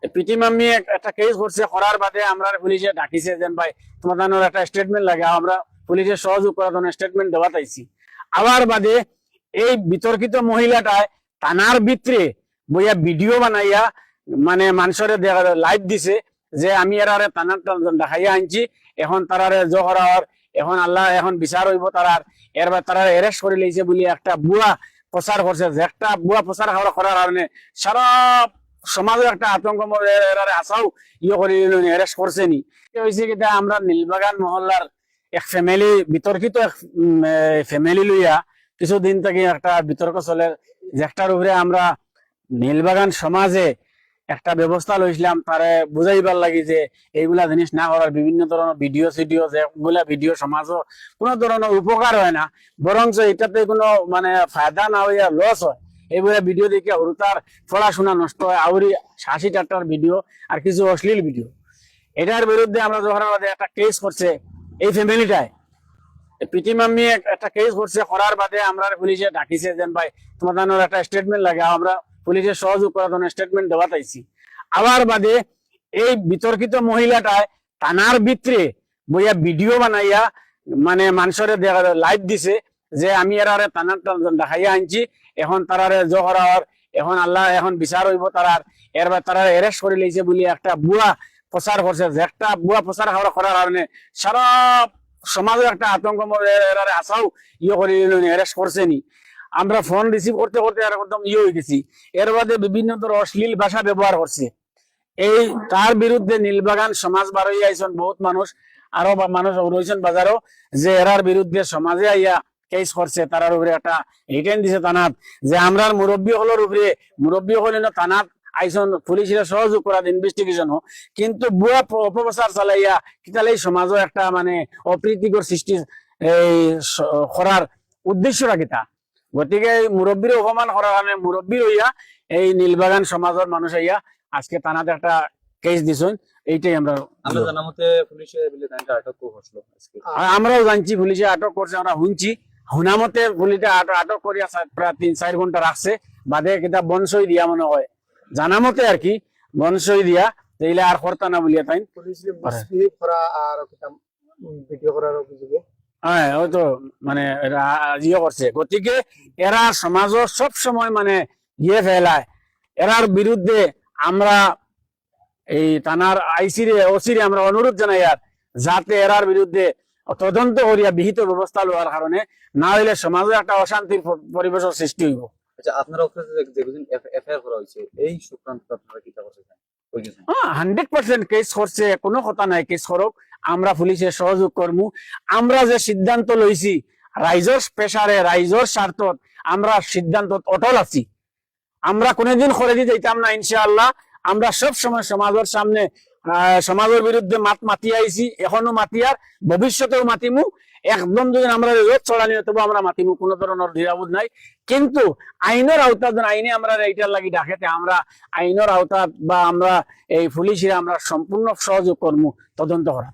PT mummy একটা case করছে, করার বাদে আমরা পুলিশে ডাকিছে যেন ভাই তোমাদের একটা স্টেটমেন্ট লাগে, আমরা পুলিশের সহযোগ করার জন্য স্টেটমেন্ট দেওয়া চাইছি। আবার বাদে এই বিতর্কিত মহিলাটায় থানার ভিতরে বইয়া ভিডিও বানাইয়া মানে মানুষের লাইভ দিছে যে আমি এরারে থানার দেখাইয়া আনছি, এখন তারারে জহরার এখন আল্লাহ এখন বিচার হইব তারার, এরবার তারা এরেস্ট করে লইছে বলি একটা বুয়া প্রচার করছে, যে একটা বুয়া প্রচার করার কারণে সারা সমাজের একটা আতঙ্ক আসাও করে এরেস্ট করছে নি। হয়েছে কি আমরা নীলবাগান মহল্লার এক ফ্যামিলি বিতর্কিত ফ্যামিলি লইয়া কিছুদিন থেকে একটা বিতর্ক চলে, যে একটার উপরে আমরা নীলবাগান সমাজে একটা ব্যবস্থা লইছিলাম তারে বুঝাইবার লাগি যে এইগুলা জিনিস না করার, বিভিন্ন ধরনের ভিডিও সিডিও যেগুলা ভিডিও সমাজও কোনো ধরনের উপকার হয় না, বরঞ্চ এটাতে কোনো মানে ফায়দা না হইয়া লস হয়। এইগুলা ভিডিও দেখে তার পড়াশোনা নষ্ট হয়, আউরি 60-68টার ভিডিও আর কিছু অশ্লীল ভিডিও। এটার বিরুদ্ধে আমরা যখন একটা কেস করছে এই ফ্যামিলিটায়, পিটি মাম্মি একটা কেস করছে, করার বাদে আমরা পুলিশে ডাকিছে যেন ভাই তোমাদের একটা স্টেটমেন্ট লাগে, আমরা পুলিশের সহযোগ করার জন্য স্টেটমেন্ট দেওয়া চাইছি। আবার বাদে এই বিতর্কিত মহিলাটায় থানার ভিতরে বইয়া ভিডিও বানাইয়া মানে মানুষের লাইভ দিছে যে আমি এরারে থানার দেখাইয়া আনছি, এখন তারারে জহরার এখন আল্লাহ এখন বিচার হইব তারার, এরবার তারা এরেস্ট করে লইছে বলি একটা বুয়া প্রচার করছে, যে একটা বুয়া প্রচার করার কারণে সারা সমাজের একটা আতঙ্ক আসাও করে এরেস্ট করছে নি। আমরা ফোন রিসিভ করতে করতে একদম হয়ে গেছি। এর বাদে বিভিন্ন ধরনের অশ্লীল ভাষা ব্যবহার করছে। এই তার বিরুদ্ধে নীলবাগান সমাজ বার হইয়া আইসন বহুত মানুষ, আরো মানুষ রয়েছেন বাজারও, যে এরার বিরুদ্ধে সমাজে আইয়া কেস করছে, তারার উপরে একটা রিটার্ন দিছে থানাত, যে আমরা মুরব্বী হলের উপরে মুরব্বী হলেন থানাত আইসন পুলিশের সহযোগ করার ইনভেস্টিগেশন, কিন্তু বুয়া অপপ্রচার চালাইয়া কিতালে সমাজও একটা মানে অপ্রীতিকর সৃষ্টি এই করার উদ্দেশ্যটা কিতা। গতিকে মুরব্বীর অপমান করার কারণে মুরব্বী হইয়া এই নীলবাগান সমাজের মানুষ হইয়া আজকে থানাতে একটা কেস দিছেন। এইটাই আমরাও জানছি পুলিশে আটক করছে, আমরা শুনছি শুনা মতে পুলিশে আটক করিয়া প্রায় 3-4 ঘন্টা রাখছে, বাদে কিতা বনসই দিয়া মনে হয় জানা মতে আর কি, বনসই দিয়া এইলে আর করতা না বলিয়া তাই হ্যাঁ হয়তো মানে ইয়ে করছে। গতিকে এরা সমাজও সব সময় মানে ইয়ে ফেলায়, এরার বিরুদ্ধে আমরা এই থানার আইসিরে ওসিরে আমরা অনুরোধ জানাই আর যাতে এরার বিরুদ্ধে তদন্ত করিয়া বিহিত ব্যবস্থা লওয়ার কারণে, না হইলে সমাজে একটা অশান্তির পরিবেশের সৃষ্টি হইব। আচ্ছা, আপনারা এফআইআর করা হয়েছে এই সংক্রান্ত আপনারা কি করছেন? 100% কেস করছে, কোনো কথা নাই, কেস করুক, আমরা পুলিশের সহযোগ করবো। আমরা যে সিদ্ধান্ত লইছি রাইজর প্রেসারে রাইজর স্বার্থত আমরা সিদ্ধান্ত অটল আছি, আমরা কোনোদিন করে দিতে যাইতাম না ইনশাআল্লাহ। আমরা সব সময় সমাজের সামনে সমাজের বিরুদ্ধে মাতি আইছি, এখনো মাতিয়ার, ভবিষ্যতেও মাতিমু। একদম যদি আমরা রোদ চড়ানি তবু আমরা মাতিমু, কোনো ধরনের দ্বিধাবোধ নাই। কিন্তু আইনের আওতা আইনে আমরা এইটার লাগি ডাকেতে আমরা আইনের আওতা বা আমরা এই পুলিশের আমরা সম্পূর্ণ সহযোগ করবো তদন্ত করা।